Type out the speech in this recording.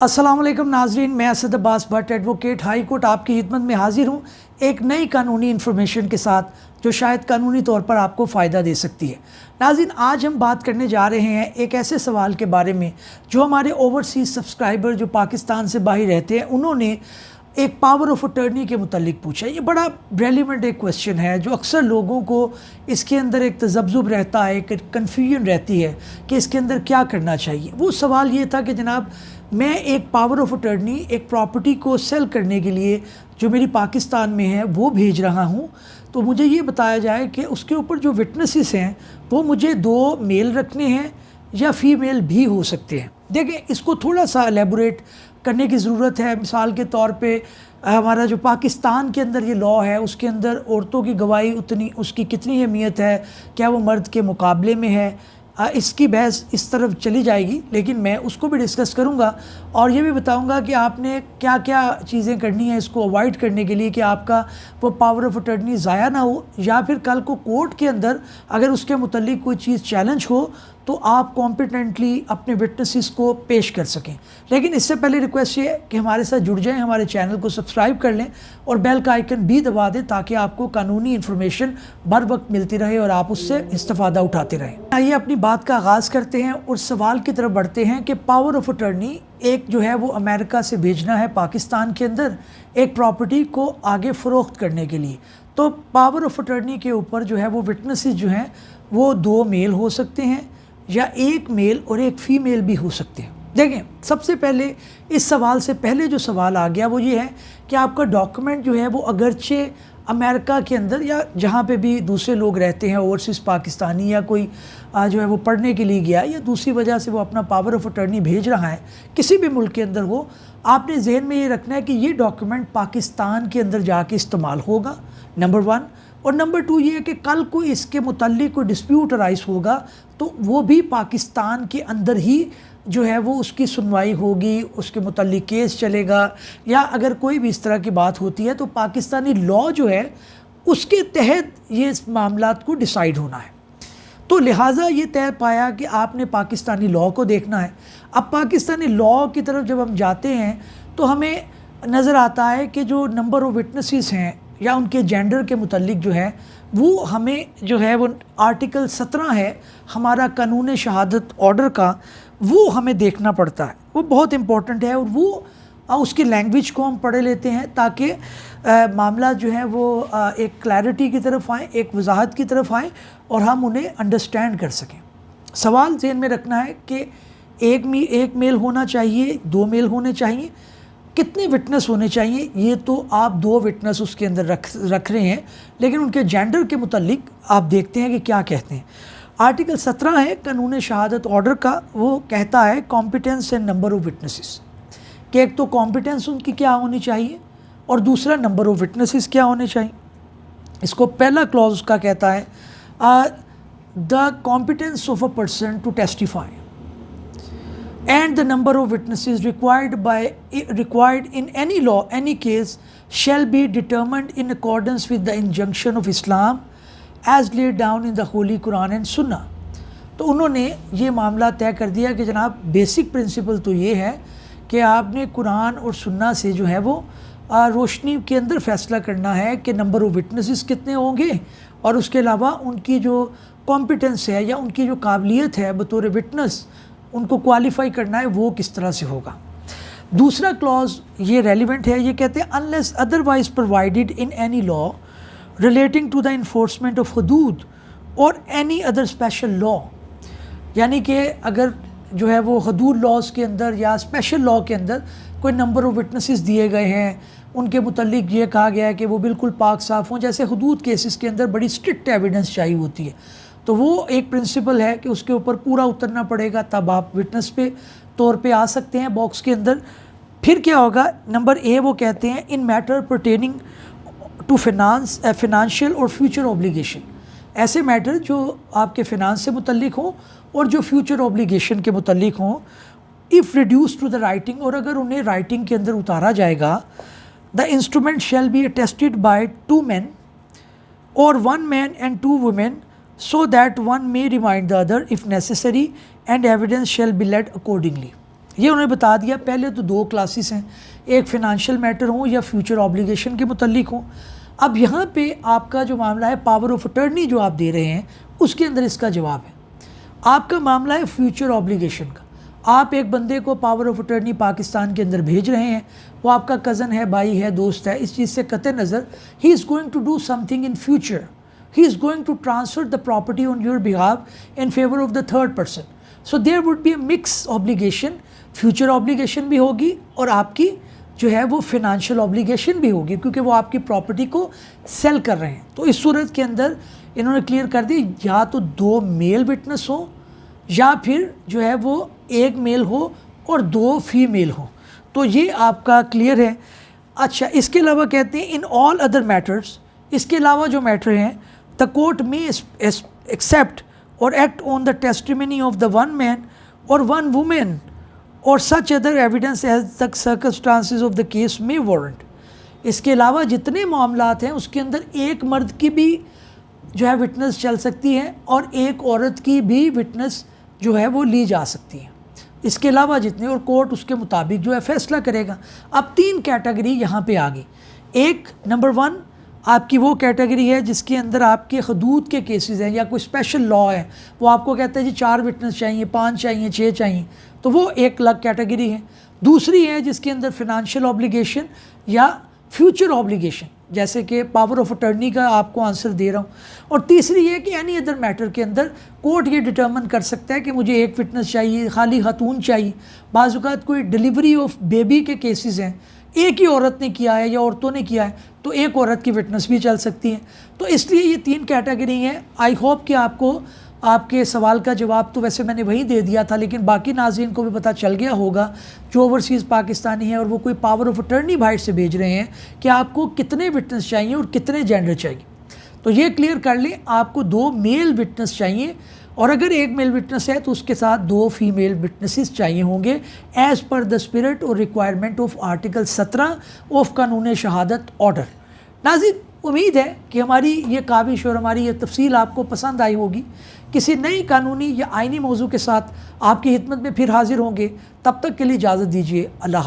अस्सलाम वालेकुम नाजरीन, मैं Asad Abbas Bhatt advocate high court आपकी खिदमत में हाजिर हूँ एक नई कानूनी इन्फॉर्मेशन के साथ जो शायद कानूनी तौर पर आपको फ़ायदा दे सकती है। नाज़रीन, आज हम बात करने जा रहे हैं एक ऐसे सवाल के बारे में जो हमारे ओवरसीज़ सब्सक्राइबर जो पाकिस्तान से बाहर रहते हैं उन्होंने एक पावर ऑफ अटर्नी के मुतालिक पूछा। ये बड़ा रेलिवेंट एक क्वेश्चन है जो अक्सर लोगों को इसके अंदर एक तजब्जुब रहता है, एक कन्फ्यूजन रहती है कि इसके अंदर क्या करना चाहिए। वो सवाल ये था कि जनाब, मैं एक पावर ऑफ अटर्नी एक प्रॉपर्टी को सेल करने के लिए जो मेरी पाकिस्तान में है वो भेज रहा हूँ, तो मुझे ये बताया जाए कि उसके ऊपर जो विटनेसेस हैं वो मुझे 2 मेल रखने हैं या फीमेल भी हो सकते हैं। देखें, इसको थोड़ा सा एलेबोरेट करने की ज़रूरत है। मिसाल के तौर पे हमारा जो पाकिस्तान के अंदर ये लॉ है उसके अंदर औरतों की गवाही उतनी उसकी कितनी अहमियत है, क्या वो मर्द के मुकाबले में है, इसकी बहस इस तरफ चली जाएगी, लेकिन मैं उसको भी डिस्कस करूंगा और ये भी बताऊंगा कि आपने क्या क्या चीज़ें करनी है इसको अवॉइड करने के लिए कि आपका वो पावर ऑफ अटर्नी ज़ाया ना हो, या फिर कल को कोर्ट के अंदर अगर उसके मुतालिक कोई चीज़ चैलेंज हो तो आप कॉम्पिटेंटली अपने विटनेसेस को पेश कर सकें। लेकिन इससे पहले रिक्वेस्ट ये है कि हमारे साथ जुड़ जाएं, हमारे चैनल को सब्सक्राइब कर लें और बेल का आइकन भी दबा दें ताकि आपको कानूनी इन्फॉर्मेशन बर वक्त मिलती रहे और आप उससे इस्तेफादा उठाते रहें। आइए अपनी बात का आगाज़ करते हैं और सवाल की तरफ बढ़ते हैं कि पावर ऑफ अटर्नी एक जो है वो अमेरिका से भेजना है पाकिस्तान के अंदर एक प्रॉपर्टी को आगे फ़रोख्त करने के लिए। तो पावर ऑफ अटर्नी के ऊपर जो है वो विटनेसेस जो हैं वो 2 मेल हो सकते हैं या 1 मेल और 1 फीमेल भी हो सकते हैं। देखें, सबसे पहले इस सवाल से पहले जो सवाल आ गया वो ये है कि आपका डॉक्यूमेंट जो है वो अगरचे अमेरिका के अंदर या जहाँ पे भी दूसरे लोग रहते हैं ओवरसीज़ पाकिस्तानी या कोई जो है वो पढ़ने के लिए गया या दूसरी वजह से वो अपना पावर ऑफ अटर्नी भेज रहा है किसी भी मुल्क के अंदर हो, आपने जहन में ये रखना है कि ये डॉक्यूमेंट पाकिस्तान के अंदर जाके इस्तेमाल होगा, नंबर 1। और नंबर 2 ये है कि कल को इसके मुताल्लिक कोई डिस्प्यूट अराइज होगा तो वो भी पाकिस्तान के अंदर ही जो है वो उसकी सुनवाई होगी, उसके मुताल्लिक केस चलेगा, या अगर कोई भी इस तरह की बात होती है तो पाकिस्तानी लॉ जो है उसके तहत ये इस मामलात को डिसाइड होना है। तो लिहाजा ये तय पाया कि आपने पाकिस्तानी लॉ को देखना है। अब पाकिस्तानी लॉ की तरफ जब हम जाते हैं तो हमें नज़र आता है कि जो नंबर ऑफ़ विटनेसेस हैं या उनके जेंडर के मुतालिक जो है वो हमें जो है वो आर्टिकल 17 है हमारा कानून शहादत ऑर्डर का, वो हमें देखना पड़ता है। वो बहुत इम्पोर्टेंट है और वो उसकी लैंग्वेज को हम पढ़ लेते हैं ताकि मामला जो है वो एक क्लैरिटी की तरफ आए, एक वजाहत की तरफ आए और हम उन्हें अंडरस्टैंड कर सकें। सवाल ज़हन में रखना है कि एक मेल होना चाहिए, 2 मेल होने चाहिए, कितने विटनेस होने चाहिए, ये तो आप 2 विटनेस उसके अंदर रख रहे हैं, लेकिन उनके जेंडर के मुतालिक आप देखते हैं कि क्या कहते हैं। आर्टिकल 17 है कानून शहादत ऑर्डर का, वो कहता है competence and number of witnesses, कि एक तो कॉम्पिटेंस उनकी क्या होनी चाहिए और दूसरा नंबर ऑफ़ विटनेसेस क्या होने चाहिए। इसको पहला क्लॉज उसका कहता है the competence of a person to testify and the number of witnesses required in any law, any case shall be determined in accordance with the injunction of Islam as laid down in the Holy Quran and Sunnah। तो उन्होंने ये मामला तय कर दिया कि जनाब basic principle तो ये है कि आपने कुरान और सुन्ना से जो है वो रोशनी के अंदर फ़ैसला करना है कि नंबर ऑफ़ विटनेसेस कितने होंगे और उसके अलावा उनकी जो कॉम्पिटेंस है या उनकी जो काबिलियत है बतौर विटनेस उनको क्वालिफाई करना है वो किस तरह से होगा। दूसरा क्लॉज ये रेलिवेंट है, ये कहते हैं unless otherwise provided in any law relating to the enforcement of हदूद और एनी अदर स्पेशल लॉ, यानी कि अगर जो है वो हदूद लॉज के अंदर या स्पेशल लॉ के अंदर कोई नंबर ऑफ़ विटनेसेस दिए गए हैं, उनके मुतालिक ये कहा गया है कि वो बिल्कुल पाक साफ़ हों, जैसे हदूद केसेस के अंदर बड़ी स्ट्रिक्ट एविडेंस चाहिए होती है, तो वो एक प्रिंसिपल है कि उसके ऊपर पूरा उतरना पड़ेगा, तब आप विटनेस पे तौर पे आ सकते हैं बॉक्स के अंदर। फिर क्या होगा, नंबर ए वो कहते हैं in matter pertaining to financial और फ्यूचर ऑब्लिगेशन, ऐसे मैटर जो आपके फिनांस से मुतल्लिक हों और जो फ्यूचर ऑब्लिगेशन के मुतल्लिक हों, if reduce to the writing, और अगर उन्हें राइटिंग के अंदर उतारा जाएगा, the instrument shall be attested by 2 men और 1 man and 2 women so that one may remind the other if necessary and evidence shall be led accordingly। ये उन्होंने बता दिया। पहले तो 2 क्लासेस हैं, एक फ़िनांशियल मैटर हो या फ्यूचर ऑब्लिगेशन के मुतल्लिक हो। अब यहाँ पे आपका जो मामला है पावर ऑफ अटर्नी जो आप दे रहे हैं उसके अंदर इसका जवाब है। आपका मामला है फ्यूचर ऑब्लिगेशन का। आप एक बंदे को पावर ऑफ अटर्नी पाकिस्तान के अंदर भेज रहे हैं, वो आपका कज़न है, भाई है, दोस्त है, इस चीज़ से कतई नज़र he is going to do something in future, he is going to transfer the property on your behalf in favour of the third person. So there would be a mix obligation, future obligation भी होगी और आपकी जो है वो financial obligation भी होगी, क्योंकि वो आपकी प्रॉपर्टी को सेल कर रहे हैं। तो इस सूरत के अंदर इन्होंने क्लियर कर दी, या तो 2 मेल विटनेस हो या फिर जो है वो 1 मेल हो और 2 फीमेल हो। तो ये आपका क्लियर है। अच्छा, इसके अलावा कहते हैं इन ऑल अदर मैटर्स, इसके अलावा जो मैटर हैं, द कोर्ट में एक्सेप्ट और act on the testimony of the 1 man और 1 वुमेन और such other evidence as the circumstances of the case में वारंट। इसके अलावा जितने मामलात हैं उसके अंदर 1 मर्द की भी जो है विटनेस चल सकती है और 1 औरत की भी विटनेस जो है वो ली जा सकती है। इसके अलावा जितने, और कोर्ट उसके मुताबिक जो है फैसला करेगा। अब 3 कैटेगरी यहाँ पे आ गई। एक नंबर 1 आपकी वो कैटेगरी है जिसके अंदर आपके हदूद के केसेस हैं या कोई स्पेशल लॉ है, वो आपको कहता है जी 4 विटनेस चाहिए, 5 चाहिए, 6 चाहिए, तो वो एक अलग कैटेगरी है। दूसरी है जिसके अंदर फिनंशियल ऑब्लिगेशन या फ्यूचर ऑब्लिगेशन, जैसे कि पावर ऑफ अटर्नी का आपको आंसर दे रहा हूँ। और तीसरी है कि एनी अदर मैटर के अंदर कोर्ट ये डिटर्मिन कर सकता है कि मुझे 1 विटनेस चाहिए, खाली खातून चाहिए। बाज़ औक़ात कोई डिलीवरी ऑफ बेबी के केसेस हैं, एक ही औरत ने किया है या औरतों ने किया है, तो 1 औरत की विटनेस भी चल सकती है। तो इसलिए ये 3 कैटेगरी हैं। आई होप कि आपको आपके सवाल का जवाब तो वैसे मैंने वही दे दिया था, लेकिन बाकी नाज़रीन को भी पता चल गया होगा जो ओवरसीज़ पाकिस्तानी हैं और वो कोई पावर ऑफ अटर्नी बाहर से भेज रहे हैं कि आपको कितने विटनेस चाहिए और कितने जेंडर चाहिए। तो ये क्लियर कर लें, आपको 2 मेल विटनेस चाहिए और अगर 1 मेल विटनेस है तो उसके साथ 2 फीमेल विटनेसेस चाहिए होंगे एज़ पर द स्पिरिट और रिक्वायरमेंट ऑफ आर्टिकल 17 ऑफ कानून शहादत ऑर्डर। नाज़रीन, उम्मीद है कि हमारी ये काविश और हमारी ये तफसील आपको पसंद आई होगी। किसी नई कानूनी या आइनी मौजू के साथ आपकी खिदमत में फिर हाजिर होंगे। तब तक के लिए इजाज़त दीजिए। अल्लाह हाफ़िज़।